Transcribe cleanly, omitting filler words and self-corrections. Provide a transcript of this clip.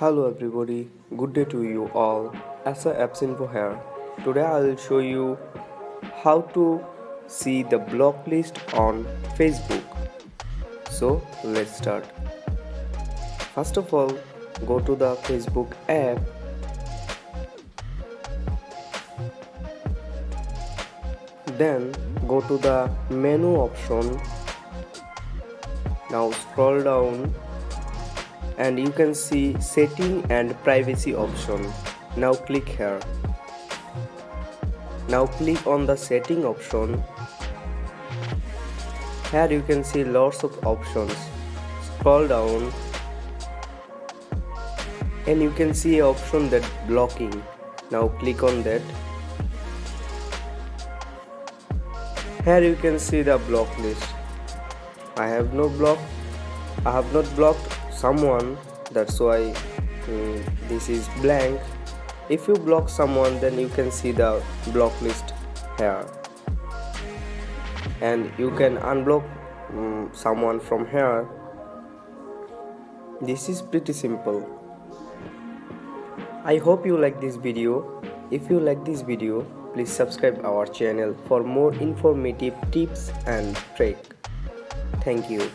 Hello everybody, good day to you all. Asa Absinfo here. Today I will show you how to see the block list on Facebook. So let's start. First of all, go to the Facebook app. Then go to the menu option. Now scroll down and you can see setting and privacy option. Now click here. Now click on the setting option. Here you can see lots of options. Scroll down and you can see an option that blocking. Now click on that. Here you can see the block list. I have not blocked someone, that's why this is blank. If you block someone, then you can see the block list here, and you can unblock someone from here. This is pretty simple. I hope you like this video. If you like this video, please subscribe our channel for more informative tips and tricks. Thank you.